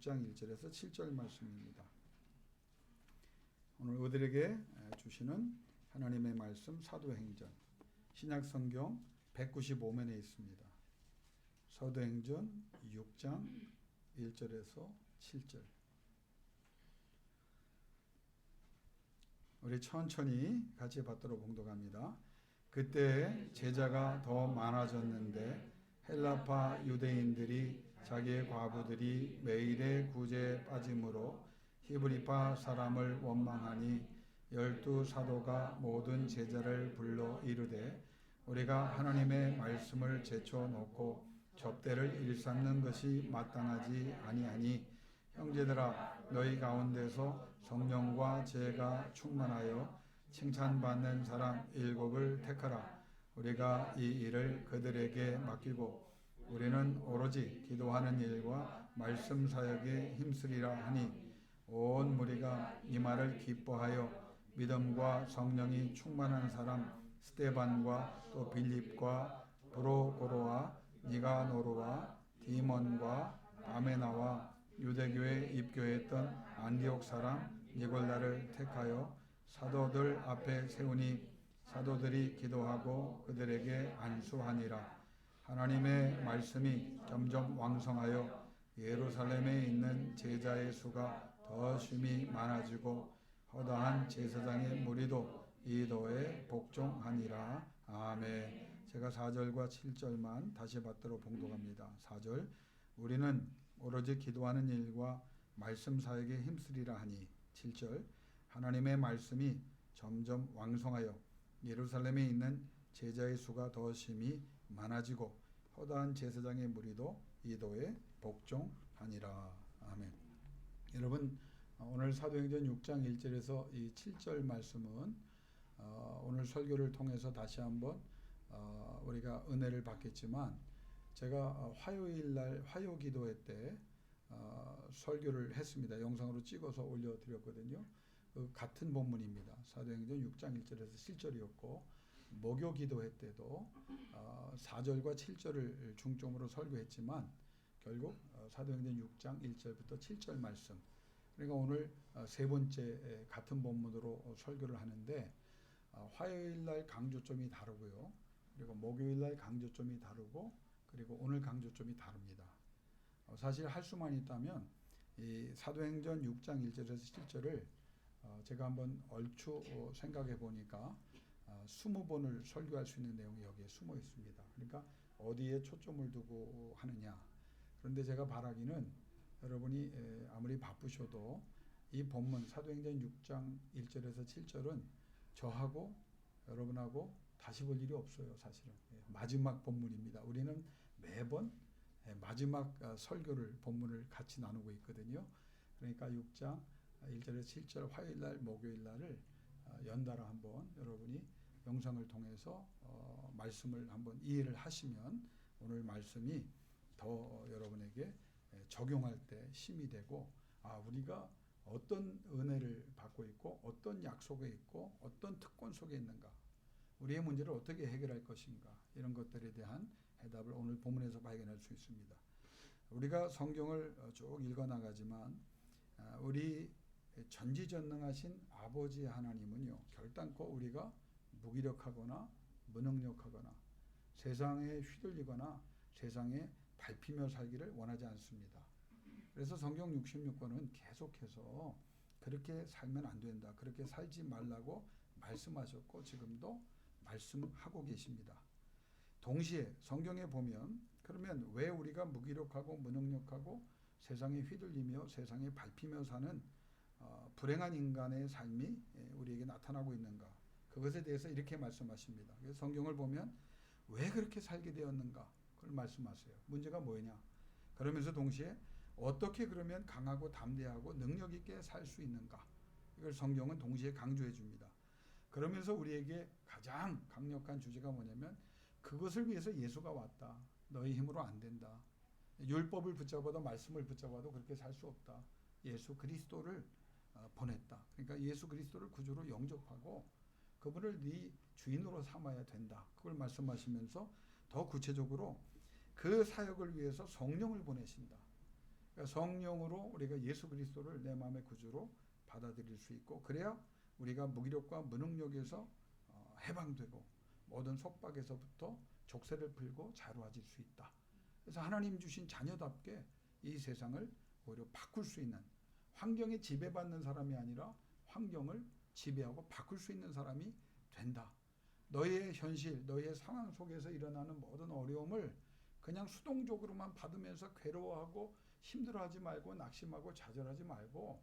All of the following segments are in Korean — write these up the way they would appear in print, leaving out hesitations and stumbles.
6장 1절에서 7절 말씀입니다. 오늘 우리에게 주시는 하나님의 말씀 사도행전 신약성경 195면에 있습니다. 사도행전 6장 1절에서 7절. 우리 천천히 같이 받도록 봉독합니다. 그때 제자가 더 많아졌는데 헬라파 유대인들이 자기의 과부들이 매일의 구제에 빠짐으로 히브리파 사람을 원망하니 12 사도가 모든 제자를 불러 이르되 우리가 하나님의 말씀을 제쳐놓고 접대를 일삼는 것이 마땅하지 아니하니 형제들아 너희 가운데서 성령과 지혜가 충만하여 칭찬받는 사람 7을 택하라. 우리가 이 일을 그들에게 맡기고 우리는 오로지 기도하는 일과 말씀 사역에 힘쓰리라 하니 온 무리가 이 말을 기뻐하여 믿음과 성령이 충만한 사람 스데반과 또 빌립과 브로고로와 니가노르와 디몬과 바메나와 유대교에 입교했던 안디옥 사람 니골라를 택하여 사도들 앞에 세우니 사도들이 기도하고 그들에게 안수하니라. 하나님의 말씀이 점점 왕성하여 예루살렘에 있는 제자의 수가 더 심히 많아지고 허다한 제사장의 무리도 이 도에 복종하니라. 아멘. 제가 4절과 7절만 다시 받도록 봉독합니다. 4절 우리는 오로지 기도하는 일과 말씀 사역에 힘쓰리라 하니 7절 하나님의 말씀이 점점 왕성하여 예루살렘에 있는 제자의 수가 더 심히 많아지고 허다한 제사장의 무리도 이 도에 복종하니라. 아멘. 여러분 오늘 사도행전 6장 1절에서 이 7절 말씀은 오늘 설교를 통해서 다시 한번 우리가 은혜를 받겠지만 제가 화요일날 화요기도회 때 설교를 했습니다. 영상으로 찍어서 올려드렸거든요. 그 같은 본문입니다. 사도행전 6장 1절에서 7절이었고 목요기도회 때도 4절과 7절을 중점으로 설교했지만 결국 사도행전 6장 1절부터 7절 말씀 그러니까 오늘 세 번째 같은 본문으로 설교를 하는데 화요일날 강조점이 다르고요. 그리고 목요일날 강조점이 다르고 그리고 오늘 강조점이 다릅니다. 사실 할 수만 있다면 이 사도행전 6장 1절에서 7절을 제가 한번 얼추 생각해 보니까 20번을 설교할 수 있는 내용이 여기에 숨어 있습니다. 그러니까 어디에 초점을 두고 하느냐. 그런데 제가 바라기는 여러분이 아무리 바쁘셔도 이 본문 사도행전 6장 1절에서 7절은 저하고 여러분하고 다시 볼 일이 없어요. 사실은 마지막 본문입니다. 우리는 매번 마지막 설교를 본문을 같이 나누고 있거든요. 그러니까 6장 1절에서 7절 화요일날 목요일날을 연달아 한번 여러분이 영상을 통해서 말씀을 한번 이해를 하시면 오늘 말씀이 더 여러분에게 적용할 때 힘이 되고 우리가 어떤 은혜를 받고 있고 어떤 약속에 있고 어떤 특권 속에 있는가 우리의 문제를 어떻게 해결할 것인가 이런 것들에 대한 해답을 오늘 본문에서 발견할 수 있습니다. 우리가 성경을 쭉 읽어나가지만 우리 전지전능하신 아버지 하나님은요 결단코 우리가 무기력하거나 무능력하거나 세상에 휘둘리거나 세상에 밟히며 살기를 원하지 않습니다. 그래서 성경 66권은 계속해서 그렇게 살면 안 된다. 그렇게 살지 말라고 말씀하셨고 지금도 말씀하고 계십니다. 동시에 성경에 보면 그러면 왜 우리가 무기력하고 무능력하고 세상에 휘둘리며 세상에 밟히며 사는 불행한 인간의 삶이 우리에게 나타나고 있는가? 그것에 대해서 이렇게 말씀하십니다. 그래서 성경을 보면 왜 그렇게 살게 되었는가? 그걸 말씀하세요. 문제가 뭐냐? 그러면서 동시에 어떻게 그러면 강하고 담대하고 능력 있게 살 수 있는가? 이걸 성경은 동시에 강조해 줍니다. 그러면서 우리에게 가장 강력한 주제가 뭐냐면 그것을 위해서 예수가 왔다. 너희 힘으로 안 된다. 율법을 붙잡아도 말씀을 붙잡아도 그렇게 살 수 없다. 예수 그리스도를 보냈다. 그러니까 예수 그리스도를 구주로 영접하고 그분을 네 주인으로 삼아야 된다. 그걸 말씀하시면서 더 구체적으로 그 사역을 위해서 성령을 보내신다. 그러니까 성령으로 우리가 예수 그리스도를 내 마음의 구주로 받아들일 수 있고, 그래야 우리가 무기력과 무능력에서 해방되고 모든 속박에서부터 족쇄를 풀고 자유해질 수 있다. 그래서 하나님 주신 자녀답게 이 세상을 오히려 바꿀 수 있는, 환경에 지배받는 사람이 아니라 환경을 지배하고 바꿀 수 있는 사람이 된다. 너의 현실, 너의 상황 속에서 일어나는 모든 어려움을 그냥 수동적으로만 받으면서 괴로워하고 힘들어하지 말고 낙심하고 좌절하지 말고,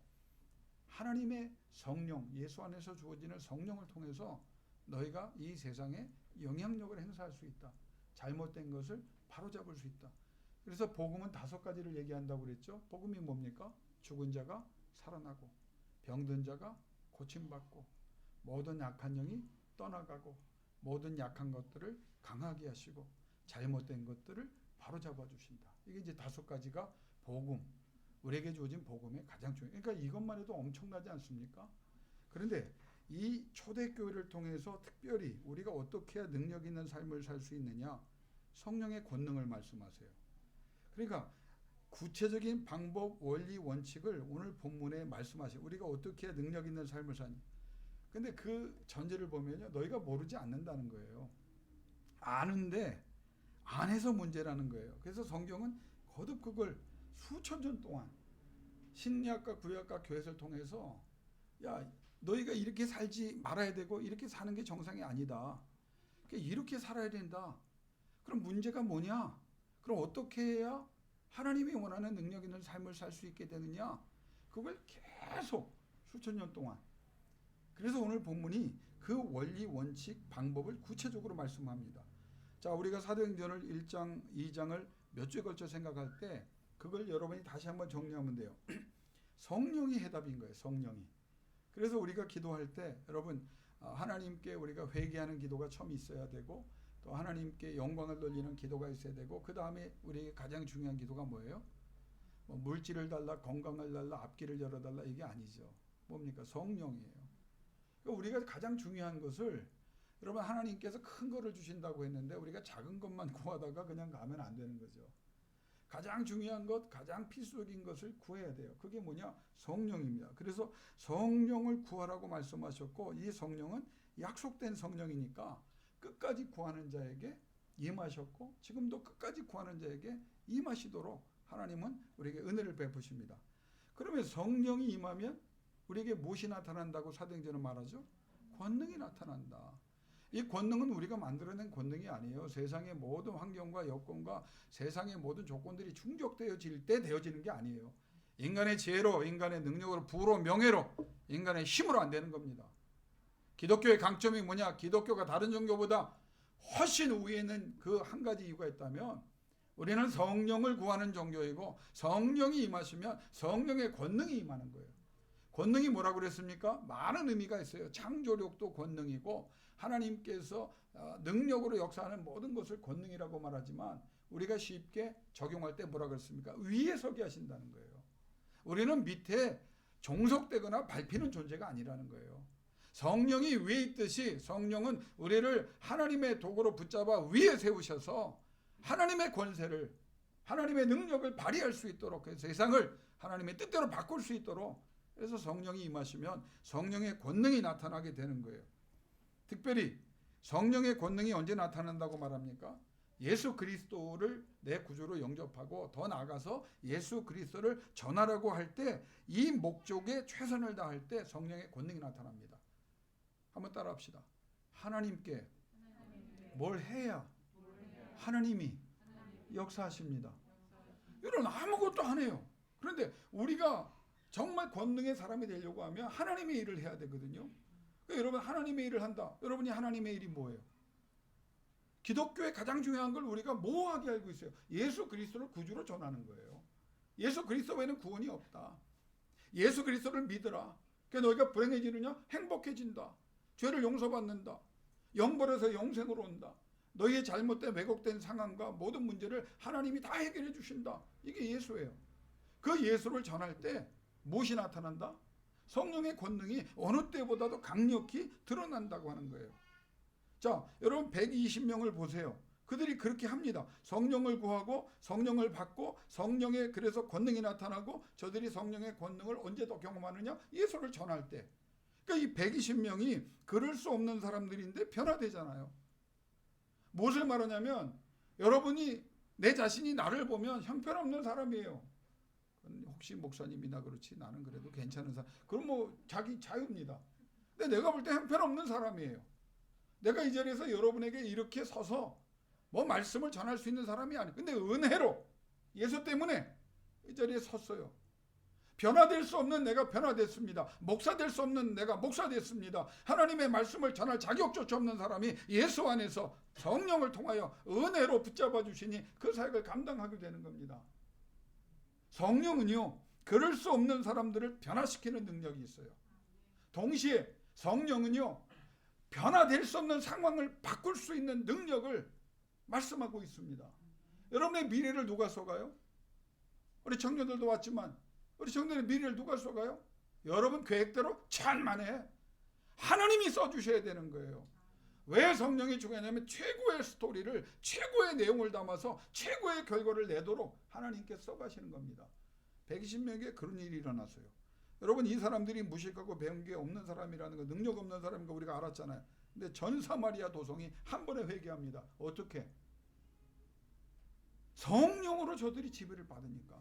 하나님의 성령, 예수 안에서 주어지는 성령을 통해서 너희가 이 세상에 영향력을 행사할 수 있다. 잘못된 것을 바로잡을 수 있다. 그래서 복음은 5가지를 얘기한다고 그랬죠. 복음이 뭡니까? 죽은 자가 살아나고, 병든 자가 고침받고, 모든 약한 영이 떠나가고, 모든 약한 것들을 강하게 하시고, 잘못된 것들을 바로잡아 주신다. 이게 이제 5가지가 복음, 우리에게 주어진 복음의 가장 중요해요. 그러니까 이것만 해도 엄청나지 않습니까? 그런데 이 초대교회를 통해서 특별히 우리가 어떻게 해야 능력 있는 삶을 살 수 있느냐? 성령의 권능을 말씀하세요. 그러니까 구체적인 방법, 원리, 원칙을 오늘 본문에 말씀하세요. 우리가 어떻게 해야 능력 있는 삶을 사냐? 근데 그 전제를 보면요, 너희가 모르지 않는다는 거예요. 아는데 안 해서 문제라는 거예요. 그래서 성경은 거듭 그걸 수천 년 동안 신약과 구약과 교회를 통해서, 야, 너희가 이렇게 살지 말아야 되고 이렇게 사는 게 정상이 아니다. 이렇게 살아야 된다. 그럼 문제가 뭐냐? 그럼 어떻게 해야 하나님이 원하는 능력 있는 삶을 살 수 있게 되느냐? 그걸 계속 수천 년 동안. 그래서 오늘 본문이 그 원리, 원칙, 방법을 구체적으로 말씀합니다. 자, 우리가 사도행전을 1장, 2장을 몇 주에 걸쳐 생각할 때 그걸 여러분이 다시 한번 정리하면 돼요. 성령이 해답인 거예요. 성령이. 그래서 우리가 기도할 때 여러분, 하나님께 우리가 회개하는 기도가 처음 있어야 되고, 또 하나님께 영광을 돌리는 기도가 있어야 되고, 그 다음에 우리에게 가장 중요한 기도가 뭐예요? 뭐 물질을 달라, 건강을 달라, 앞길을 열어달라, 이게 아니죠. 뭡니까? 성령이에요. 그러니까 우리가 가장 중요한 것을, 여러분, 하나님께서 큰 거를 주신다고 했는데 우리가 작은 것만 구하다가 그냥 가면 안 되는 거죠. 가장 중요한 것, 가장 필수적인 것을 구해야 돼요. 그게 뭐냐? 성령입니다. 그래서 성령을 구하라고 말씀하셨고, 이 성령은 약속된 성령이니까 끝까지 구하는 자에게 임하셨고, 지금도 끝까지 구하는 자에게 임하시도록 하나님은 우리에게 은혜를 베푸십니다. 그러면 성령이 임하면 우리에게 무엇이 나타난다고 사도행전은 말하죠? 권능이 나타난다. 이 권능은 우리가 만들어낸 권능이 아니에요. 세상의 모든 환경과 여건과 세상의 모든 조건들이 충족되어질 때 되어지는 게 아니에요. 인간의 지혜로, 인간의 능력으로, 부로, 명예로, 인간의 힘으로 안 되는 겁니다. 기독교의 강점이 뭐냐? 기독교가 다른 종교보다 훨씬 우위에 있는 그 한 가지 이유가 있다면, 우리는 성령을 구하는 종교이고, 성령이 임하시면 성령의 권능이 임하는 거예요. 권능이 뭐라고 그랬습니까? 많은 의미가 있어요. 창조력도 권능이고, 하나님께서 능력으로 역사하는 모든 것을 권능이라고 말하지만, 우리가 쉽게 적용할 때 뭐라고 그랬습니까? 위에 서게 하신다는 거예요. 우리는 밑에 종속되거나 밟히는 존재가 아니라는 거예요. 성령이 위에 있듯이 성령은 우리를 하나님의 도구로 붙잡아 위에 세우셔서 하나님의 권세를, 하나님의 능력을 발휘할 수 있도록, 세상을 하나님의 뜻대로 바꿀 수 있도록, 그래서 성령이 임하시면 성령의 권능이 나타나게 되는 거예요. 특별히 성령의 권능이 언제 나타난다고 말합니까? 예수 그리스도를 내 구주로 영접하고 더 나아가서 예수 그리스도를 전하라고 할 때, 이 목적에 최선을 다할 때 성령의 권능이 나타납니다. 한번 따라합시다. 하나님께 뭘 해야 하나님이 역사하십니다. 여러분, 아무것도 안 해요. 그런데 우리가 정말 권능의 사람이 되려고 하면 하나님의 일을 해야 되거든요. 그러니까 여러분, 하나님의 일을 한다. 여러분이 하나님의 일이 뭐예요? 기독교의 가장 중요한 걸 우리가 모호하게 알고 있어요. 예수 그리스도를 구주로 전하는 거예요. 예수 그리스도 외에는 구원이 없다. 예수 그리스도를 믿으라. 그러니까 너희가 불행해지느냐? 행복해진다. 죄를 용서받는다. 영벌에서 영생으로 온다. 너희의 잘못된 왜곡된 상황과 모든 문제를 하나님이 다 해결해 주신다. 이게 예수예요. 그 예수를 전할 때 무엇이 나타난다? 성령의 권능이 어느 때보다도 강력히 드러난다고 하는 거예요. 자, 여러분 120명을 보세요. 그들이 그렇게 합니다. 성령을 구하고 성령을 받고 성령의 그래서 권능이 나타나고 저들이 성령의 권능을 언제 더 경험하느냐? 예수를 전할 때. 그러니까 이 120명이 그럴 수 없는 사람들인데 변화되잖아요. 무엇을 말하냐면 여러분이 내 자신이 나를 보면 형편없는 사람이에요. 혹시 목사님이나 그렇지 나는 그래도 괜찮은 사람. 그럼 뭐 자기 자유입니다. 근데 내가 볼 때 형편없는 사람이에요. 내가 이 자리에서 여러분에게 이렇게 서서 뭐 말씀을 전할 수 있는 사람이 아니에요. 근데 은혜로 예수 때문에 이 자리에 섰어요. 변화될 수 없는 내가 변화됐습니다. 목사 될 수 없는 내가 목사 됐습니다. 하나님의 말씀을 전할 자격조차 없는 사람이 예수 안에서 성령을 통하여 은혜로 붙잡아 주시니 그 사역을 감당하게 되는 겁니다. 성령은요, 그럴 수 없는 사람들을 변화시키는 능력이 있어요. 동시에 성령은요, 변화될 수 없는 상황을 바꿀 수 있는 능력을 말씀하고 있습니다. 여러분의 미래를 누가 쏘가요? 우리 청년들도 왔지만 우리 청년의 미래를 누가 쏘가요? 여러분 계획대로 천만에 하나님이 써주셔야 되는 거예요. 왜 성령이 중요하냐면 최고의 스토리를 최고의 내용을 담아서 최고의 결과를 내도록 하나님께 써가시는 겁니다. 120명에게 그런 일이 일어났어요. 여러분 이 사람들이 무식하고 배운 게 없는 사람이라는 거, 능력 없는 사람인 거 우리가 알았잖아요. 근데 전 사마리아 도성이 한 번에 회개합니다. 어떻게? 성령으로 저들이 지배를 받으니까.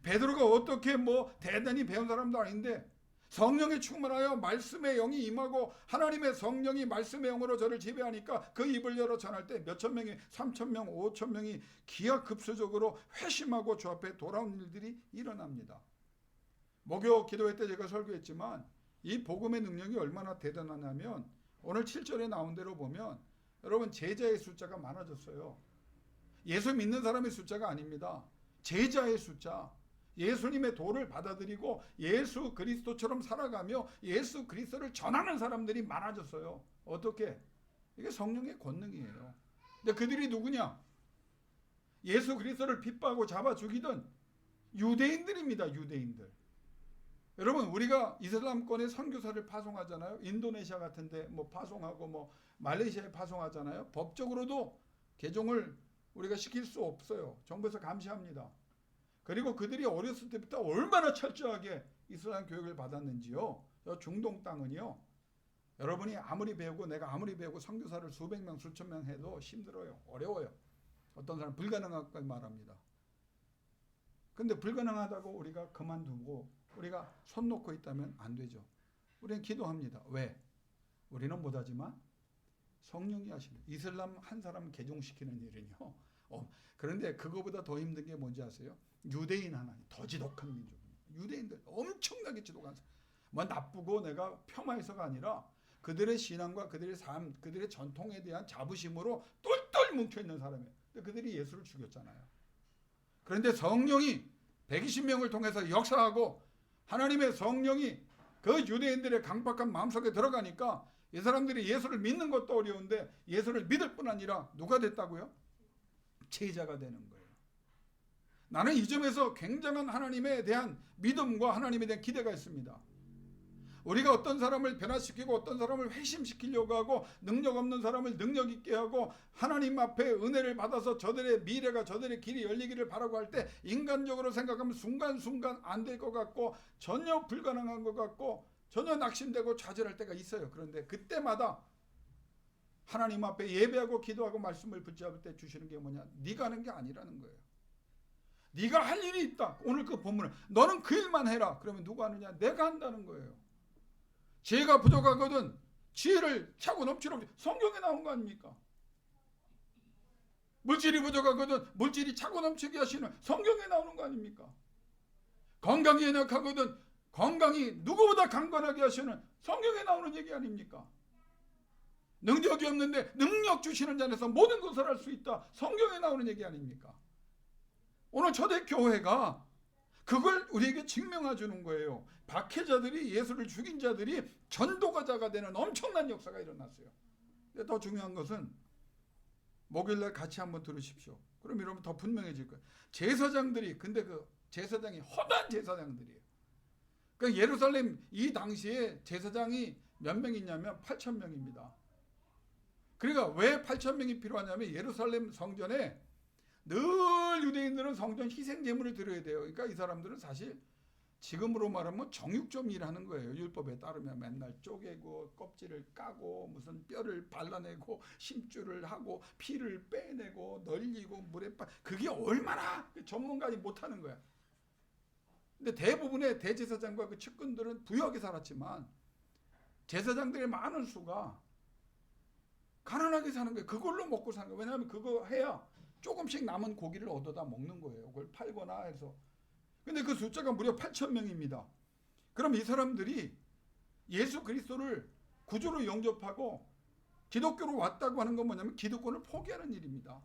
베드로가 어떻게 뭐 대단히 배운 사람도 아닌데 성령에 충만하여 말씀의 영이 임하고 하나님의 성령이 말씀의 영으로 저를 지배하니까 그 입을 열어 전할 때 몇천 명이 3,000명 5,000명이 기하급수적으로 회심하고 주 앞에 돌아온 일들이 일어납니다. 목요 기도회 때 제가 설교했지만 이 복음의 능력이 얼마나 대단하냐면 오늘 7절에 나온 대로 보면 여러분 제자의 숫자가 많아졌어요. 예수 믿는 사람의 숫자가 아닙니다. 제자의 숫자. 예수님의 도를 받아들이고 예수 그리스도처럼 살아가며 예수 그리스도를 전하는 사람들이 많아졌어요. 어떻게? 이게 성령의 권능이에요. 근데 그들이 누구냐? 예수 그리스도를 핍박하고 잡아 죽이던 유대인들입니다. 유대인들. 여러분 우리가 이슬람권에 선교사를 파송하잖아요. 인도네시아 같은데 뭐 파송하고 뭐 말레이시아에 파송하잖아요. 법적으로도 개종을 우리가 시킬 수 없어요. 정부에서 감시합니다. 그리고 그들이 어렸을 때부터 얼마나 철저하게 이슬람 교육을 받았는지요. 중동 땅은요. 여러분이 아무리 배우고 내가 아무리 배우고 선교사를 수백 명 수천 명 해도 힘들어요. 어려워요. 어떤 사람 불가능하다고 말합니다. 근데 불가능하다고 우리가 그만두고 우리가 손 놓고 있다면 안 되죠. 우리는 기도합니다. 왜? 우리는 못하지만 성령이 하시는 이슬람 한 사람 개종시키는 일은요. 그런데 그거보다 더 힘든 게 뭔지 아세요? 유대인 하나님, 더 지독한 민족입니다. 유대인들 엄청나게 지독한 사람. 뭐 나쁘고 내가 폄하해서가 아니라 그들의 신앙과 그들의 삶, 그들의 전통에 대한 자부심으로 똘똘 뭉쳐있는 사람이에요. 근데 그들이 예수를 죽였잖아요. 그런데 성령이 120명을 통해서 역사하고 하나님의 성령이 그 유대인들의 강박한 마음속에 들어가니까 이 사람들이 예수를 믿는 것도 어려운데 예수를 믿을 뿐 아니라 누가 됐다고요? 제자가 되는 거예요. 나는 이 점에서 굉장한 하나님에 대한 믿음과 하나님에 대한 기대가 있습니다. 우리가 어떤 사람을 변화시키고 어떤 사람을 회심시키려고 하고 능력 없는 사람을 능력 있게 하고 하나님 앞에 은혜를 받아서 저들의 미래가 저들의 길이 열리기를 바라고 할 때 인간적으로 생각하면 순간순간 안 될 것 같고 전혀 불가능한 것 같고 전혀 낙심되고 좌절할 때가 있어요. 그런데 그때마다 하나님 앞에 예배하고 기도하고 말씀을 붙잡을 때 주시는 게 뭐냐? 네가 하는 게 아니라는 거예요. 네가 할 일이 있다. 오늘 그 본문은 너는 그 일만 해라. 그러면 누가 하느냐? 내가 한다는 거예요. 지혜가 부족하거든 지혜를 차고 넘치도록 성경에 나온 거 아닙니까? 물질이 부족하거든 물질이 차고 넘치게 하시는 성경에 나오는 거 아닙니까? 건강이 연약하거든 건강이 누구보다 강건하게 하시는 성경에 나오는 얘기 아닙니까? 능력이 없는데 능력 주시는 자에서 모든 것을 할 수 있다. 성경에 나오는 얘기 아닙니까? 오늘 초대교회가 그걸 우리에게 증명해 주는 거예요. 박해자들이 예수를 죽인 자들이 전도가자가 되는 엄청난 역사가 일어났어요. 근데 더 중요한 것은 목요일날 같이 한번 들으십시오. 그럼 여러분 더 분명해질 거예요. 제사장들이 근데 그 제사장이 허다한 제사장들이에요. 그러니까 예루살렘 이 당시에 제사장이 몇 명 있냐면 8,000명입니다. 그러니까 왜 8,000명이 필요하냐면 예루살렘 성전에 늘 유대인들은 성전 희생 제물을 드려야 돼요. 그러니까 이 사람들은 사실 지금으로 말하면 정육점 일하는 거예요. 율법에 따르면 맨날 쪼개고 껍질을 까고 무슨 뼈를 발라내고 심줄을 하고 피를 빼내고 널리고 물에 그게 얼마나 전문가이 못하는 거야. 근데 대부분의 대제사장과 그 측근들은 부유하게 살았지만 제사장들의 많은 수가 가난하게 사는 거예요. 그걸로 먹고 사는 거예요. 왜냐하면 그거 해야 조금씩 남은 고기를 얻어다 먹는 거예요. 그걸 팔거나 해서. 근데 그 숫자가 무려 8,000명입니다. 그럼 이 사람들이 예수 그리스도를 구주로 영접하고 기독교로 왔다고 하는 건 뭐냐면 기득권을 포기하는 일입니다.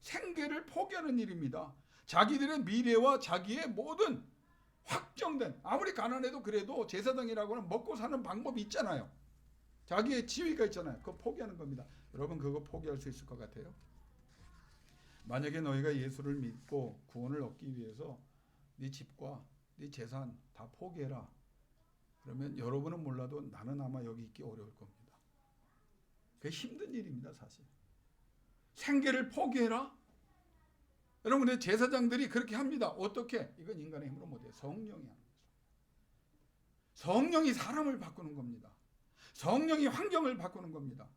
생계를 포기하는 일입니다. 자기들의 미래와 자기의 모든 확정된, 아무리 가난해도 그래도 제사장이라고 하는 먹고 사는 방법이 있잖아요. 자기의 지위가 있잖아요. 그거 포기하는 겁니다. 여러분 그거 포기할 수 있을 것 같아요? 만약에 너희가 예수를 믿고 구원을 얻기 위해서 네 집과 네 재산 다 포기해라. 그러면 여러분은 몰라도 나는 아마 여기 있기 어려울 겁니다. 그게 힘든 일입니다, 사실. 생계를 포기해라? 여러분, 제사장들이 그렇게 합니다. 어떻게? 이건 인간의 힘으로 못해요. 성령이 하는 거죠. 성령이 사람을 바꾸는 겁니다. 성령이 환경을 바꾸는 겁니다.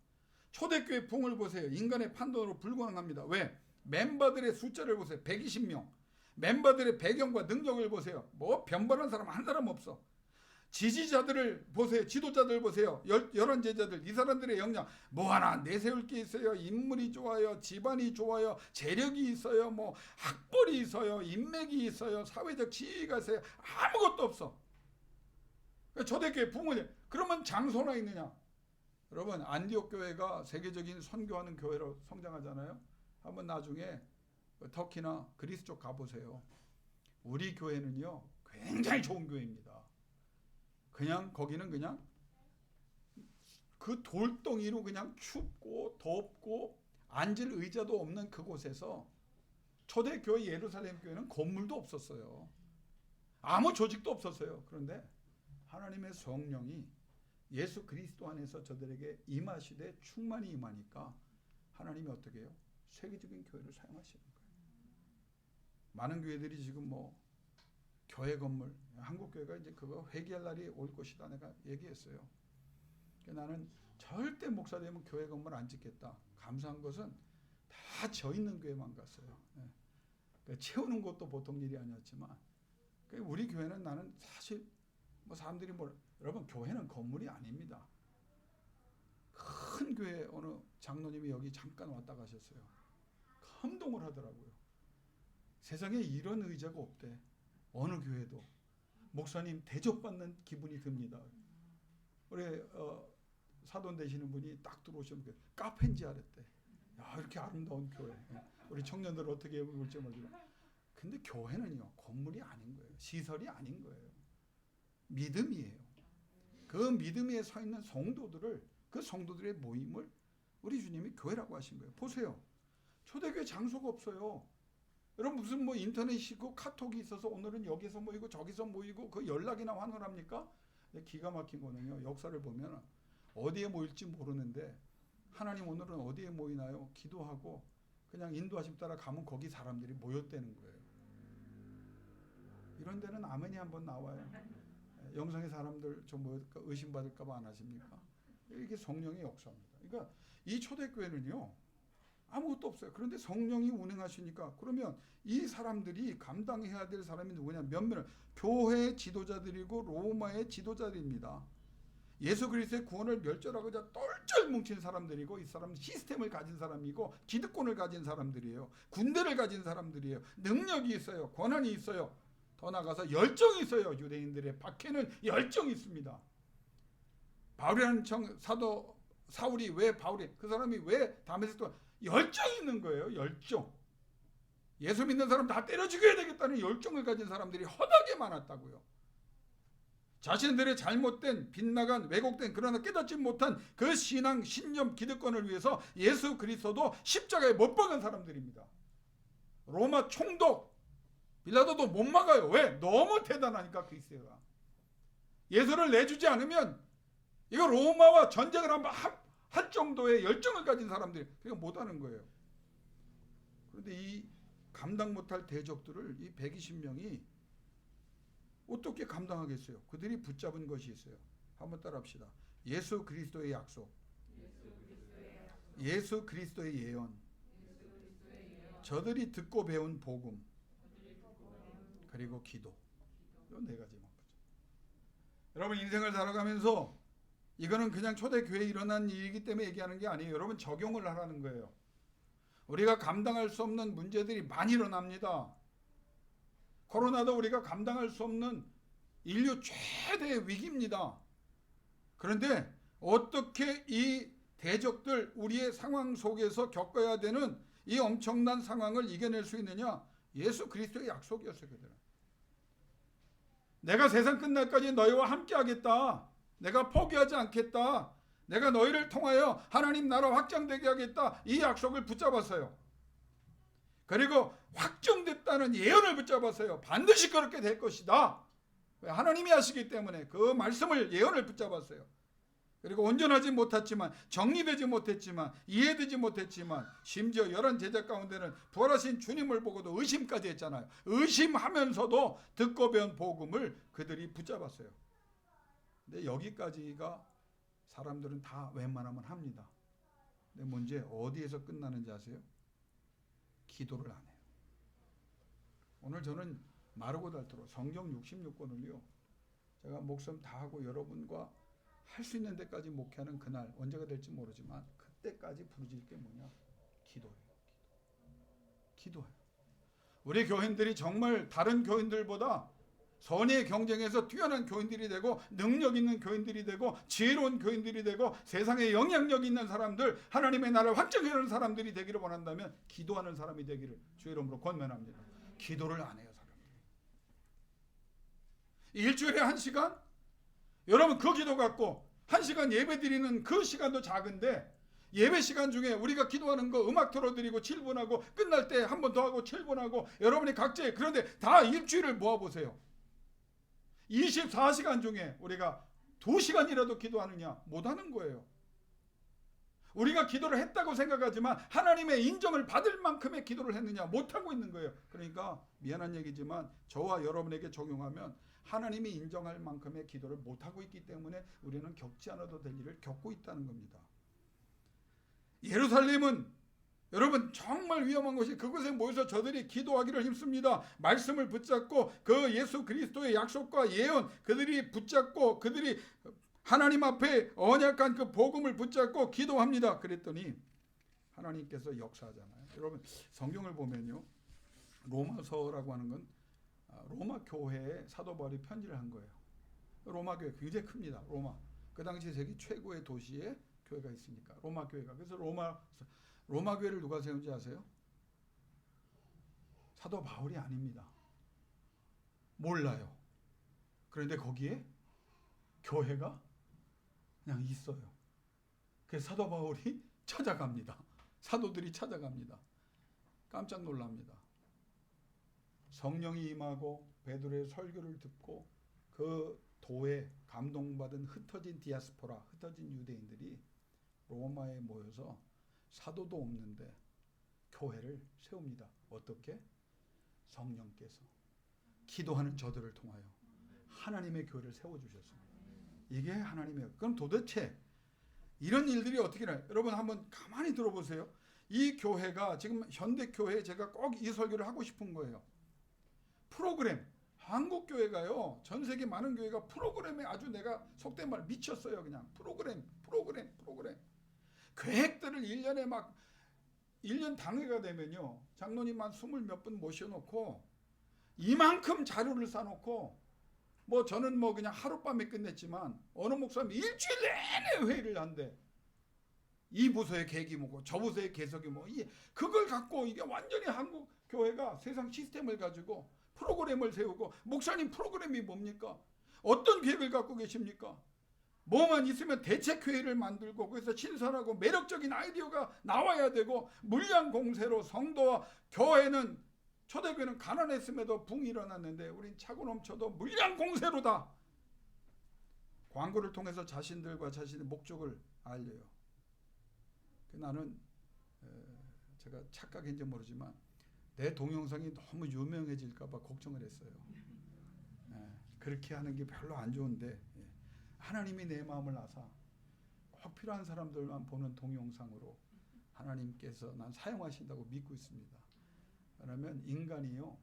초대교회 부흥을 보세요. 인간의 판단으로 불가능합니다. 왜? 멤버들의 숫자를 보세요. 120명. 멤버들의 배경과 능력을 보세요. 뭐 변변한 사람 한 사람 없어. 지지자들을 보세요. 지도자들 보세요. 열한 제자들, 이 사람들의 역량 뭐 하나 내세울 게 있어요. 인물이 좋아요. 집안이 좋아요. 재력이 있어요. 뭐 학벌이 있어요. 인맥이 있어요. 사회적 지위가 있어요. 아무것도 없어. 초대교회 부흥을 그러면 장소나 있느냐? 여러분 안디옥 교회가 세계적인 선교하는 교회로 성장하잖아요. 한번 나중에 터키나 그리스 쪽 가보세요. 우리 교회는요 굉장히 좋은 교회입니다. 그냥 거기는 그냥 그 돌덩이로 그냥 춥고 덥고 앉을 의자도 없는 그곳에서 초대교회 예루살렘 교회는 건물도 없었어요. 아무 조직도 없었어요. 그런데 하나님의 성령이 예수 그리스도 안에서 저들에게 임하시되 충만히 임하니까 하나님이 어떻게 해요? 세계적인 교회를 사용하시는 거예요. 많은 교회들이 지금 뭐 교회 건물, 한국 교회가 이제 그거 회개할 날이 올 것이다 내가 얘기했어요. 나는 절대 목사 되면 교회 건물 안 짓겠다. 감사한 것은 다 저 있는 교회만 갔어요. 그러니까 채우는 것도 보통 일이 아니었지만 우리 교회는 나는 사실 뭐 사람들이 여러분 교회는 건물이 아닙니다. 큰 교회 어느 장로님이 여기 잠깐 왔다 가셨어요. 감동을 하더라고요. 세상에 이런 의자가 없대. 어느 교회도. 목사님 대접받는 기분이 듭니다. 우리 사돈 되시는 분이 딱 들어오시면 카페인지 알았대. 야, 이렇게 아름다운 교회. 우리 청년들 어떻게 볼지 모르지만. 근데 교회는요 건물이 아닌 거예요. 시설이 아닌 거예요. 믿음이에요. 그 믿음 위에 서 있는 성도들을, 그 성도들의 모임을 우리 주님이 교회라고 하신 거예요. 보세요. 초대교회 장소가 없어요. 여러분 무슨 뭐 인터넷이 있고 카톡이 있어서 오늘은 여기서 모이고 저기서 모이고 그 연락이나 환호합니까? 기가 막힌 거는요. 역사를 보면 어디에 모일지 모르는데 하나님 오늘은 어디에 모이나요? 기도하고 그냥 인도하심 따라 가면 거기 사람들이 모였다는 거예요. 이런 데는 아멘이 한번 나와요. 영성의 사람들 좀 모일까 의심받을까 봐 안 하십니까? 이게 성령의 역사입니다. 그러니까 이 초대교회는요. 아무것도 없어요. 그런데 성령이 운행하시니까 그러면 이 사람들이 감당해야 될 사람이 누구냐? 몇몇 교회의 지도자들이고 로마의 지도자들입니다. 예수 그리스도의 구원을 멸절하고자 똘똘 뭉친 사람들이고 이 사람은 시스템을 가진 사람이고 기득권을 가진 사람들이에요. 군대를 가진 사람들이에요. 능력이 있어요. 권한이 있어요. 더 나아가서 열정이 있어요. 유대인들의 박해는 열정이 있습니다. 바울이라는 사도 사울이 왜 바울이 그 사람이 왜 다메섹도 열정이 있는 거예요. 열정. 예수 믿는 사람 다 때려 죽여야 되겠다는 열정을 가진 사람들이 허다하게 많았다고요. 자신들의 잘못된 빗나간 왜곡된 그러나 깨닫지 못한 그 신앙 신념 기득권을 위해서 예수 그리스도도 십자가에 못 박은 사람들입니다. 로마 총독 빌라도도 못 막아요. 왜? 너무 대단하니까 그리스도가. 예수를 내주지 않으면 이거 로마와 전쟁을 한번 할 정도의 열정을 가진 사람들이 그러니까 못하는 거예요. 그런데 이 감당 못할 대적들을 이 120명이 어떻게 감당하겠어요? 그들이 붙잡은 것이 있어요. 한번 따라합시다. 예수 그리스도의 약속, 예수 그리스도의 예언, 저들이 듣고 배운 복음, 그리고 기도. 이 네 가지만 보죠. 여러분 인생을 살아가면서 이거는 그냥 초대교회에 일어난 일이기 때문에 얘기하는 게 아니에요. 여러분 적용을 하라는 거예요. 우리가 감당할 수 없는 문제들이 많이 일어납니다. 코로나도 우리가 감당할 수 없는 인류 최대의 위기입니다. 그런데 어떻게 이 대적들 우리의 상황 속에서 겪어야 되는 이 엄청난 상황을 이겨낼 수 있느냐? 예수 그리스도의 약속이었어요. 그들은. 내가 세상 끝날까지 너희와 함께 하겠다. 내가 포기하지 않겠다. 내가 너희를 통하여 하나님 나라 확장되게 하겠다. 이 약속을 붙잡았어요. 그리고 확정됐다는 예언을 붙잡았어요. 반드시 그렇게 될 것이다. 하나님이 하시기 때문에 그 말씀을 예언을 붙잡았어요. 그리고 온전하지 못했지만, 정리되지 못했지만, 이해되지 못했지만, 심지어 11 제자 가운데는 부활하신 주님을 보고도 의심까지 했잖아요. 의심하면서도 듣고 배운 복음을 그들이 붙잡았어요. 근데 여기까지가 사람들은 다 웬만하면 합니다. 근데 문제 어디에서 끝나는지 아세요? 기도를 안 해요. 오늘 저는 마르고 닳도록 성경 66권을요 제가 목숨 다하고 여러분과 할 수 있는 데까지 목회하는 그날 언제가 될지 모르지만 그때까지 부르짖을 게 뭐냐? 기도예요. 기도예요. 우리 교인들이 정말 다른 교인들보다 선의의 경쟁에서 뛰어난 교인들이 되고 능력 있는 교인들이 되고 지혜로운 교인들이 되고 세상에 영향력 있는 사람들, 하나님의 나라를 확장하는 사람들이 되기를 원한다면 기도하는 사람이 되기를 주의 이름으로 권면합니다. 기도를 안 해요, 사람들이. 일주일에 1시간? 여러분 그 기도 갖고 1시간 예배 드리는 그 시간도 작은데 예배 시간 중에 우리가 기도하는 거 음악 틀어드리고 7분하고 끝날 때 한 번 더 하고 7분하고 여러분이 각자의 그런데 다 일주일을 모아보세요. 24시간 중에 우리가 2시간이라도 기도하느냐? 못하는 거예요. 우리가 기도를 했다고 생각하지만 하나님의 인정을 받을 만큼의 기도를 했느냐? 못하고 있는 거예요. 그러니까 미안한 얘기지만 저와 여러분에게 적용하면 하나님이 인정할 만큼의 기도를 못하고 있기 때문에 우리는 겪지 않아도 될 일을 겪고 있다는 겁니다. 예루살렘은 여러분 정말 위험한 것이 그곳에 모여서 저들이 기도하기를 힘씁니다. 말씀을 붙잡고 그 예수 그리스도의 약속과 예언 그들이 붙잡고 그들이 하나님 앞에 언약한 그 복음을 붙잡고 기도합니다. 그랬더니 하나님께서 역사하잖아요. 여러분 성경을 보면요. 로마서라고 하는 건 로마 교회에 사도 바울이 편지를 한 거예요. 로마 교회 굉장히 큽니다. 로마. 그 당시 세계 최고의 도시에 교회가 있으니까 로마 교회가. 그래서 로마 교회를 누가 세운지 아세요? 사도 바울이 아닙니다. 몰라요. 그런데 거기에 교회가 그냥 있어요. 그래서 사도 바울이 찾아갑니다. 사도들이 찾아갑니다. 깜짝 놀랍니다. 성령이 임하고 베드로의 설교를 듣고 그 도에 감동받은 흩어진 디아스포라, 흩어진 유대인들이 로마에 모여서 사도도 없는데 교회를 세웁니다. 어떻게? 성령께서 기도하는 저들을 통하여 하나님의 교회를 세워주셨습니다. 이게 하나님의. 그럼 도대체 이런 일들이 어떻게 나요? 여러분 한번 가만히 들어보세요. 이 교회가 지금 현대교회에 제가 꼭 이 설교를 하고 싶은 거예요. 프로그램. 한국 교회가요. 전 세계 많은 교회가 프로그램에 아주 내가 속된 말 미쳤어요. 그냥 프로그램. 계획들을 1년에 막 1년 당회가 되면요. 장로님 한 20몇 분 모셔놓고 이만큼 자료를 쌓아놓고 뭐 저는 뭐 그냥 하룻밤에 끝냈지만 어느 목사님 일주일 내내 회의를 한대. 이 부서의 계획이 뭐고 저 부서의 개석이 뭐 그걸 갖고 이게 완전히 한국 교회가 세상 시스템을 가지고 프로그램을 세우고 목사님 프로그램이 뭡니까? 어떤 계획을 갖고 계십니까? 뭐만 있으면 대책회의를 만들고 그래서 신선하고 매력적인 아이디어가 나와야 되고 물량 공세로 성도와 교회는 초대교회는 가난했음에도 붕이 일어났는데 우린 차고 넘쳐도 물량 공세로다. 광고를 통해서 자신들과 자신의 목적을 알려요. 나는 제가 착각인지 모르지만 내 동영상이 너무 유명해질까 봐 걱정을 했어요. 그렇게 하는 게 별로 안 좋은데 하나님이 내 마음을 아사 꼭 필요한 사람들만 보는 동영상으로 하나님께서 난 사용하신다고 믿고 있습니다. 그러면 인간이요,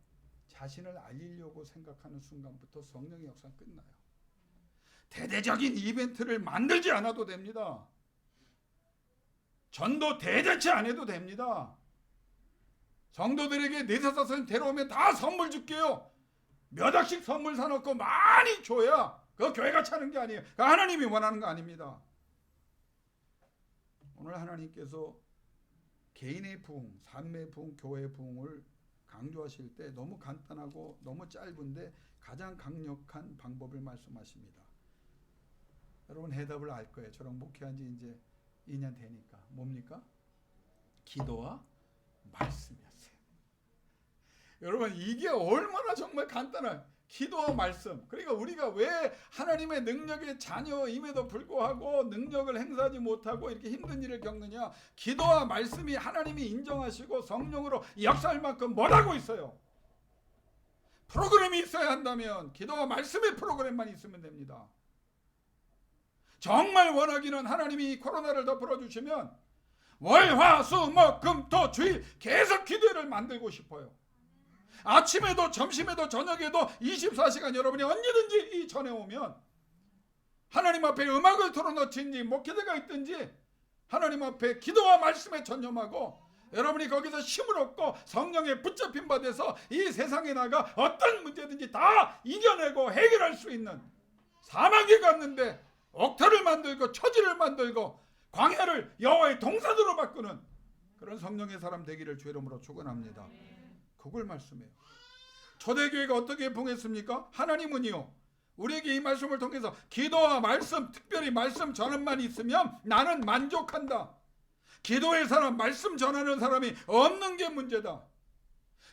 자신을 알리려고 생각하는 순간부터 성령의 역사는 끝나요. 대대적인 이벤트를 만들지 않아도 됩니다. 전도 대잔치 안 해도 됩니다. 성도들에게 네사사선 데려오면 다 선물 줄게요. 몇 억씩 선물 사놓고 많이 줘야 그 교회가 차는 게 아니에요. 그 하나님이 원하는 거 아닙니다. 오늘 하나님께서 개인의 부흥, 삶의 부흥, 교회의 부흥을 강조하실 때 너무 간단하고 너무 짧은데 가장 강력한 방법을 말씀하십니다. 여러분 해답을 알 거예요. 저랑 목회한 지 이제 2년 되니까. 뭡니까? 기도와 말씀이었어요. 여러분 이게 얼마나 정말 간단한 기도와 말씀. 그러니까 우리가 왜 하나님의 능력의 자녀임에도 불구하고 능력을 행사하지 못하고 이렇게 힘든 일을 겪느냐. 기도와 말씀이 하나님이 인정하시고 성령으로 역사할 만큼 못하고 있어요. 프로그램이 있어야 한다면 기도와 말씀의 프로그램만 있으면 됩니다. 정말 원하기는 하나님이 코로나를 더 풀어주시면 월, 화, 수, 목, 금, 토, 주일 계속 기도회를 만들고 싶어요. 아침에도 점심에도 저녁에도 24시간 여러분이 언제든지 전해오면 하나님 앞에 음악을 틀어놓든지 목회자가 있든지 하나님 앞에 기도와 말씀에 전념하고 여러분이 거기서 힘을 얻고 성령에 붙잡힌 바 돼서 이 세상에 나가 어떤 문제든지 다 이겨내고 해결할 수 있는, 사막에 갔는데 옥터를 만들고 처지를 만들고 광야를 여호와의 동산으로 바꾸는 그런 성령의 사람 되기를 주 이름으로 축원합니다. 그걸 말씀해요. 초대교회가 어떻게 봉했습니까? 하나님은요, 우리에게 이 말씀을 통해서 기도와 말씀, 특별히 말씀 전함만 있으면 나는 만족한다. 기도의 사람, 말씀 전하는 사람이 없는 게 문제다.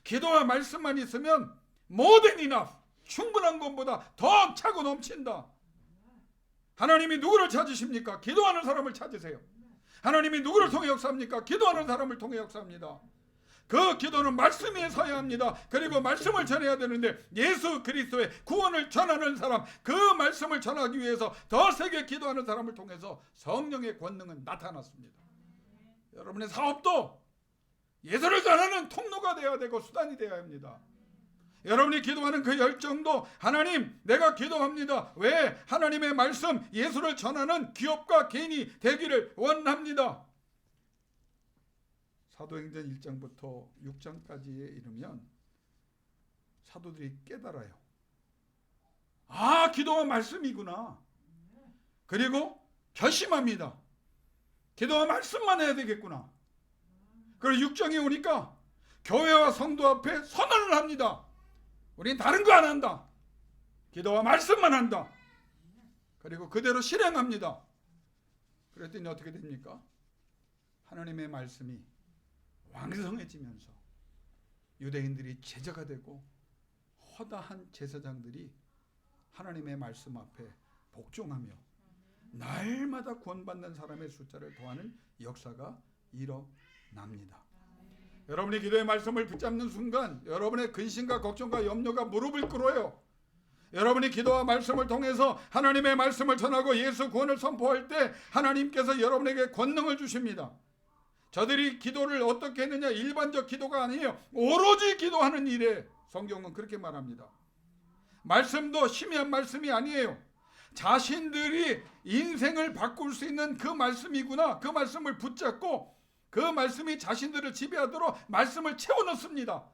기도와 말씀만 있으면 more than enough, 충분한 것보다 더 차고 넘친다. 하나님이 누구를 찾으십니까? 기도하는 사람을 찾으세요. 하나님이 누구를 통해 역사합니까? 기도하는 사람을 통해 역사합니다. 그 기도는 말씀에 서야 합니다. 그리고 말씀을 전해야 되는데 예수 그리스도의 구원을 전하는 사람, 그 말씀을 전하기 위해서 더 세게 기도하는 사람을 통해서 성령의 권능은 나타났습니다. 여러분의 사업도 예수를 전하는 통로가 되어야 되고 수단이 되어야 합니다. 여러분이 기도하는 그 열정도 하나님 내가 기도합니다. 왜? 하나님의 말씀 예수를 전하는 기업가 개인이 되기를 원합니다. 사도행전 1장부터 6장까지에 이르면 사도들이 깨달아요. 아, 기도와 말씀이구나. 그리고 결심합니다. 기도와 말씀만 해야 되겠구나. 그리고 6장에 오니까 교회와 성도 앞에 선언을 합니다. 우린 다른 거 안 한다. 기도와 말씀만 한다. 그리고 그대로 실행합니다. 그랬더니 어떻게 됩니까? 하나님의 말씀이 왕성해지면서 유대인들이 제자가 되고 허다한 제사장들이 하나님의 말씀 앞에 복종하며 날마다 구원받는 사람의 숫자를 더하는 역사가 일어납니다. 여러분이 기도의 말씀을 붙잡는 순간 여러분의 근심과 걱정과 염려가 무릎을 꿇어요. 여러분이 기도와 말씀을 통해서 하나님의 말씀을 전하고 예수 구원을 선포할 때 하나님께서 여러분에게 권능을 주십니다. 저들이 기도를 어떻게 했느냐, 일반적 기도가 아니에요. 오로지 기도하는 일에 성경은 그렇게 말합니다. 말씀도 희미한 말씀이 아니에요. 자신들이 인생을 바꿀 수 있는 그 말씀이구나, 그 말씀을 붙잡고 그 말씀이 자신들을 지배하도록 말씀을 채워넣습니다.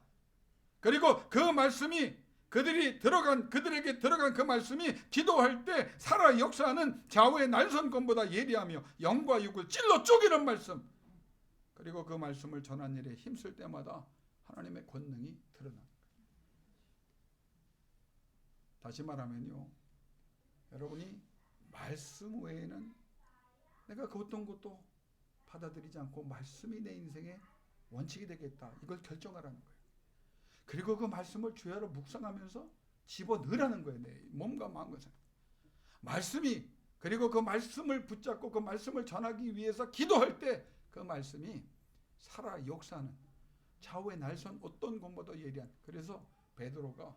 그리고 그 말씀이 그들에게 들어간 그 말씀이 기도할 때 살아 역사하는 좌우의 날선검보다 예리하며 영과 육을 찔러 쪼개는 말씀. 그리고 그 말씀을 전한 일에 힘쓸 때마다 하나님의 권능이 드러납니다. 다시 말하면요, 여러분이 말씀 외에는 내가 그 어떤 것도 받아들이지 않고 말씀이 내 인생의 원칙이 되겠다, 이걸 결정하라는 거예요. 그리고 그 말씀을 주야로 묵상하면서 집어넣으라는 거예요. 내 몸과 마음과 생각. 말씀이, 그리고 그 말씀을 붙잡고 그 말씀을 전하기 위해서 기도할 때 그 말씀이 살아 역사하는 좌우의 날선 어떤 것보다 예리한. 그래서 베드로가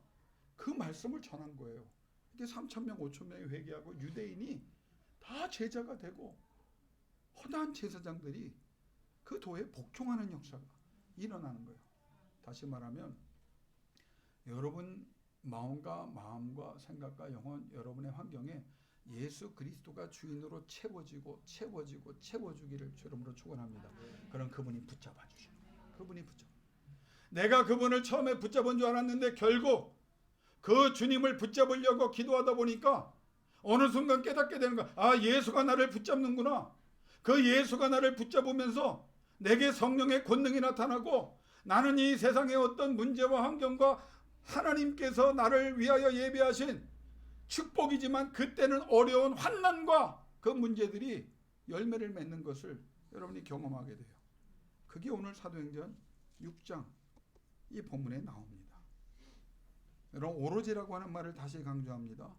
그 말씀을 전한 거예요. 이게 3,000명 5,000명이 회개하고 유대인이 다 제자가 되고 허다한 제사장들이 그 도에 복종하는 역사가 일어나는 거예요. 다시 말하면 여러분 마음과 생각과 영혼, 여러분의 환경에 예수 그리스도가 주인으로 채워주기를 주름으로 축원합니다. 그럼 그분이 붙잡아 주셔. 그분이 붙잡아. 내가 그분을 처음에 붙잡은 줄 알았는데 결국 그 주님을 붙잡으려고 기도하다 보니까 어느 순간 깨닫게 되는 거야. 아, 예수가 나를 붙잡는구나. 그 예수가 나를 붙잡으면서 내게 성령의 권능이 나타나고 나는 이 세상의 어떤 문제와 환경과 하나님께서 나를 위하여 예비하신 축복이지만 그때는 어려운 환난과 그 문제들이 열매를 맺는 것을 여러분이 경험하게 돼요. 그게 오늘 사도행전 6장 이 본문에 나옵니다. 여러분, 오로지라고 하는 말을 다시 강조합니다.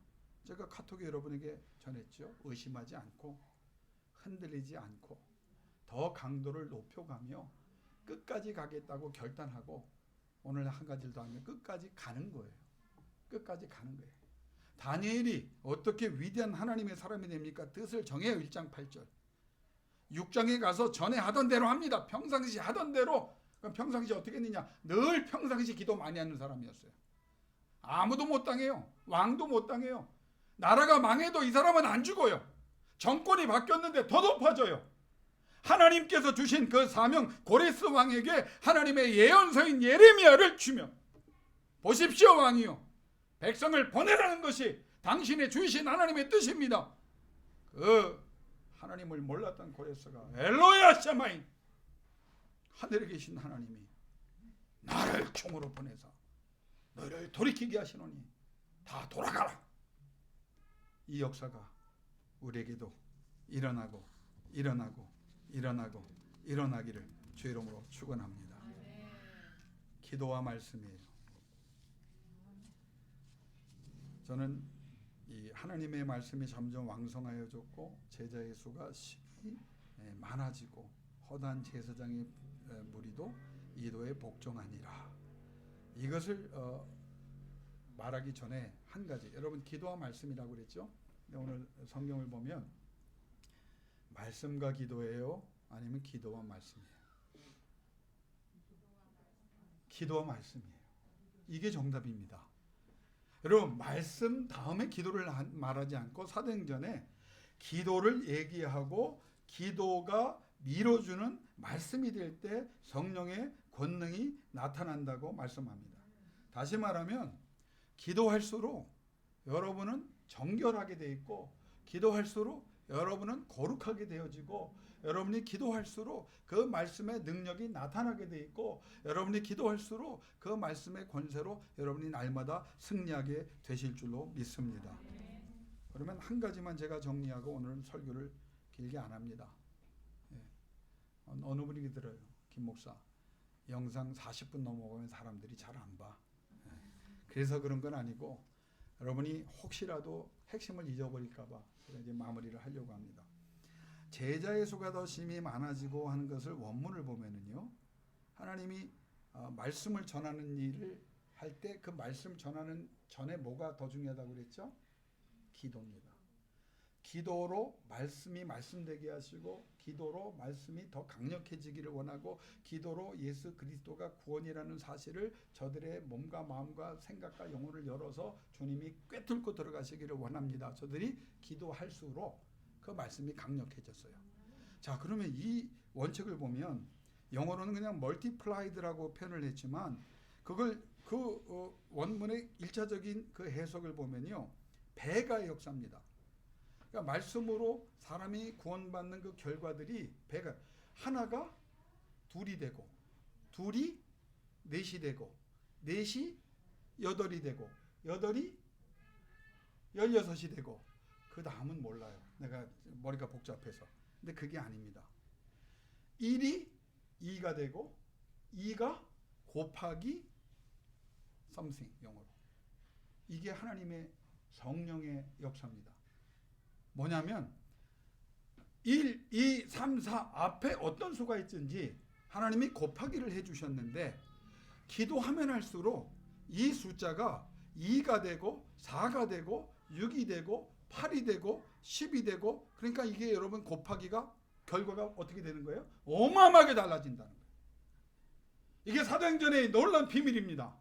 제가 카톡에 여러분에게 전했죠. 의심하지 않고 흔들리지 않고 더 강도를 높여가며 끝까지 가겠다고 결단하고 오늘 한 가지를 더 하면 끝까지 가는 거예요. 끝까지 가는 거예요. 다니엘이 어떻게 위대한 하나님의 사람이 됩니까? 뜻을 정해요. 1장 8절. 6장에 가서 전에 하던 대로 합니다. 평상시 하던 대로. 그럼 평상시 어떻게 했느냐? 늘 평상시 기도 많이 하는 사람이었어요. 아무도 못 당해요. 왕도 못 당해요. 나라가 망해도 이 사람은 안 죽어요. 정권이 바뀌었는데 더 높아져요. 하나님께서 주신 그 사명 고레스 왕에게 하나님의 예언서인 예레미야를 주며 보십시오 왕이요, 백성을 보내라는 것이 당신의 주신 하나님의 뜻입니다. 그 하나님을 몰랐던 고레스가 엘로야 샤마인, 하늘에 계신 하나님이 나를 총으로 보내서 너를 돌이키게 하시노니 다 돌아가라. 이 역사가 우리에게도 일어나기를 주의 이름으로 축원합니다. 기도와 말씀이에요. 저는 이 하나님의 말씀이 점점 왕성하여졌고 제자의 수가 심히 많아지고 허다한 제사장의 무리도 이도에 복종하니라. 이것을 말하기 전에 한 가지, 여러분 기도와 말씀이라고 그랬죠? 근데 오늘 성경을 보면 말씀과 기도예요? 아니면 기도와 말씀이에요? 기도와 말씀이에요. 이게 정답입니다. 여러분, 말씀 다음에 기도를 말하지 않고 사도행전에 기도를 얘기하고 기도가 밀어주는 말씀이 될 때 성령의 권능이 나타난다고 말씀합니다. 다시 말하면 기도할수록 여러분은 정결하게 되어 있고, 기도할수록 여러분은 거룩하게 되어지고, 여러분이 기도할수록 그 말씀의 능력이 나타나게 되어 있고, 여러분이 기도할수록 그 말씀의 권세로 여러분이 날마다 승리하게 되실 줄로 믿습니다. 그러면 한 가지만 제가 정리하고 오늘 설교를 길게 안 합니다. 어느 분이 들어요. 김 목사, 영상 40분 넘어가면 사람들이 잘 안 봐. 그래서 그런 건 아니고 여러분이 혹시라도 핵심을 잊어버릴까 봐 제가 이제 마무리를 하려고 합니다. 제자의 수가 더 심히 많아지고 하는 것을 원문을 보면은요, 하나님이 말씀을 전하는 일을 할 때 그 말씀 전하는 전에 뭐가 더 중요하다고 그랬죠? 기도입니다. 기도로 말씀이 말씀되게 하시고, 기도로 말씀이 더 강력해지기를 원하고, 기도로 예수 그리스도가 구원이라는 사실을 저들의 몸과 마음과 생각과 영혼을 열어서 주님이 꿰뚫고 들어가시기를 원합니다. 저들이 기도할수록 그 말씀이 강력해졌어요. 자, 그러면 이 원칙을 보면 영어로는 그냥 멀티플라이드라고 표현을 했지만 그걸 원문의 1차적인 그 해석을 보면요, 배가의 역사입니다. 그러니까 말씀으로 사람이 구원받는 그 결과들이 배가, 하나가 둘이 되고, 둘이 넷이 되고, 넷이 여덟이 되고, 여덟이 16이 되고, 그 다음은 몰라요. 내가 머리가 복잡해서. 근데 그게 아닙니다. 1이 2가 되고, 2가 곱하기 something, 영어로. 이게 하나님의 성령의 역사입니다. 뭐냐면 1, 2, 3, 4 앞에 어떤 수가 있든지 하나님이 곱하기를 해주셨는데 기도하면 할수록 이 숫자가 2가 되고 4가 되고 6이 되고 8이 되고 10이 되고, 그러니까 이게 여러분 곱하기가 결과가 어떻게 되는 거예요? 어마어마하게 달라진다는 거예요. 이게 사도행전의 놀라운 비밀입니다.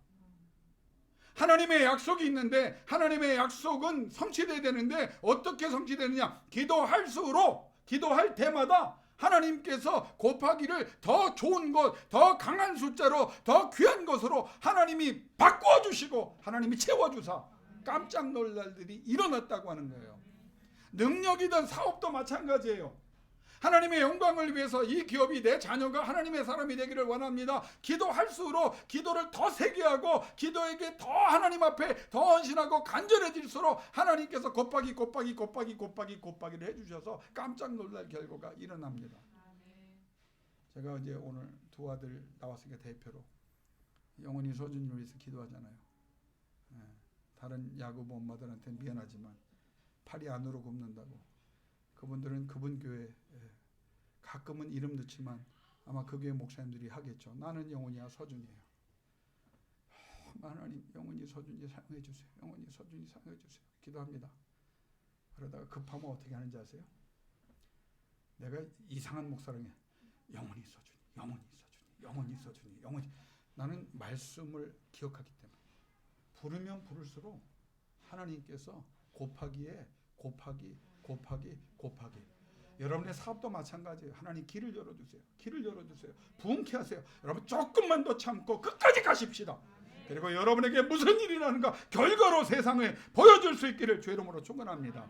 하나님의 약속이 있는데 하나님의 약속은 성취되어야 되는데 어떻게 성취되느냐? 기도할수록, 기도할 때마다 하나님께서 곱하기를 더 좋은 것, 더 강한 숫자로, 더 귀한 것으로 하나님이 바꾸어 주시고 하나님이 채워주사 깜짝 놀랄 일이 일어났다고 하는 거예요. 능력이든 사업도 마찬가지예요. 하나님의 영광을 위해서 이 기업이, 내 자녀가 하나님의 사람이 되기를 원합니다. 기도할수록 기도를 더 세게 하고 기도에게 더 하나님 앞에 더 헌신하고 간절해질수록 하나님께서 곱하기를 해주셔서 깜짝 놀랄 결과가 일어납니다. 제가 이제 오늘 두 아들 나왔으니까 대표로 영원히 소준이를 위해서 기도하잖아요. 다른 야구부 엄마들한테는 미안하지만 팔이 안으로 굽는다고. 그분들은 그분 교회, 가끔은 이름 넣지만 아마 그 교회 목사님들이 하겠죠. 나는 영혼이야 서준이에요. 하나님 영혼이 서준이 사용해 주세요. 영혼이 서준이 사용해 주세요. 기도합니다. 그러다가 급하면 어떻게 하는지 아세요? 내가 이상한 목사랑에 영혼이 서준이, 영혼이 서준이, 영혼이 서준이, 영혼이. 나는 말씀을 기억하기 때문에 부르면 부를수록 하나님께서 곱하기에 곱하기. 여러분의 사업도 마찬가지예요. 하나님 길을 열어주세요. 길을 열어주세요. 부흥케 하세요. 여러분 조금만 더 참고 끝까지 가십시다. 그리고 여러분에게 무슨 일이 나는가 결과로 세상에 보여줄 수 있기를 주 이름으로 축원합니다.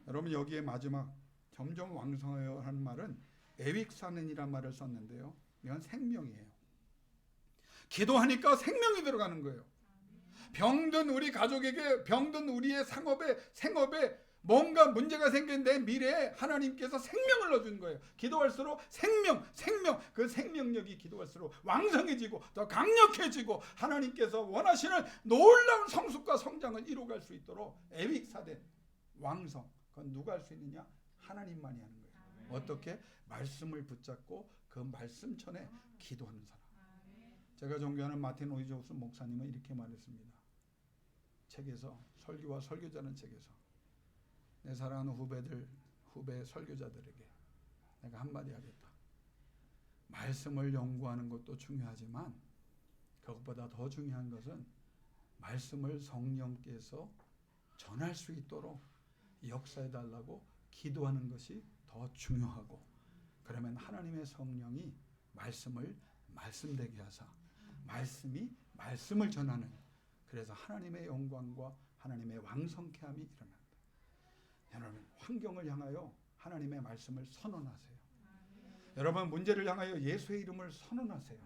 여러분 여기에 마지막 점점 왕성하여 하는 말은 에윅사는이란 말을 썼는데요. 이건 생명이에요. 기도하니까 생명이 들어가는 거예요. 병든 우리 가족에게, 병든 우리의 생업에 뭔가 문제가 생긴 내 미래에 하나님께서 생명을 넣어준 거예요. 기도할수록 생명, 그 생명력이 기도할수록 왕성해지고 더 강력해지고 하나님께서 원하시는 놀라운 성숙과 성장을 이루어갈 수 있도록 에윅사된 왕성, 그건 누가 할 수 있느냐? 하나님만이 하는 거예요. 어떻게? 말씀을 붙잡고 그 말씀전에 기도하는 사람. 제가 존경하는 마틴 로이조스 목사님은 이렇게 말했습니다. 책에서, 설교와 설교자는 책에서, 내 사랑하는 후배 설교자들에게 내가 한마디 하겠다. 말씀을 연구하는 것도 중요하지만 그것보다 더 중요한 것은 말씀을 성령께서 전할 수 있도록 역사해달라고 기도하는 것이 더 중요하고, 그러면 하나님의 성령이 말씀을 말씀되게 하사 말씀이 말씀을 전하는, 그래서 하나님의 영광과 하나님의 왕성케함이 일어난다. 여러분 환경을 향하여 하나님의 말씀을 선언하세요. 여러분 문제를 향하여 예수의 이름을 선언하세요.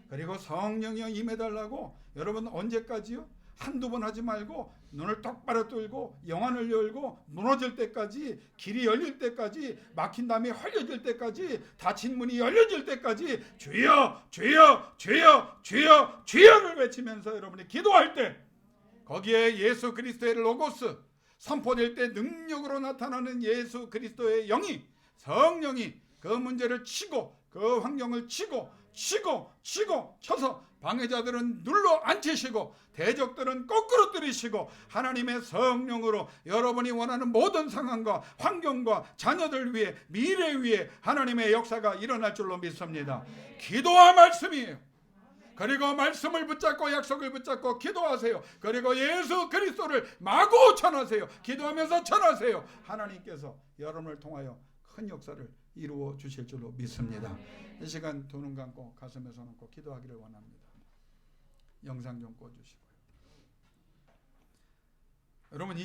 그리고 성령이 임해달라고 여러분 언제까지요? 한두 번 하지 말고 눈을 똑바로 뜨고 영안을 열고 무너질 때까지, 길이 열릴 때까지, 막힌 담이 흘려질 때까지, 닫힌 문이 열려질 때까지 주여 주여 주여 주여 주여를 외치면서 여러분이 기도할 때 거기에 예수 그리스도의 로고스 선포될 때 능력으로 나타나는 예수 그리스도의 영이, 성령이 그 문제를 치고 그 환경을 치고 쳐서 방해자들은 눌러 앉히시고 대적들은 거꾸로 들이시고 하나님의 성령으로 여러분이 원하는 모든 상황과 환경과 자녀들 위해, 미래 위에 하나님의 역사가 일어날 줄로 믿습니다. 기도와 말씀이에요. 그리고 말씀을 붙잡고 약속을 붙잡고 기도하세요. 그리고 예수 그리스도를 마구 전하세요. 기도하면서 전하세요. 하나님께서 여러분을 통하여 큰 역사를 이루어 주실 줄로 믿습니다. 이 시간 두 눈 감고 가슴에 손 얹고 기도하기를 원합니다. 영상 좀 꺼주시고요. 여러분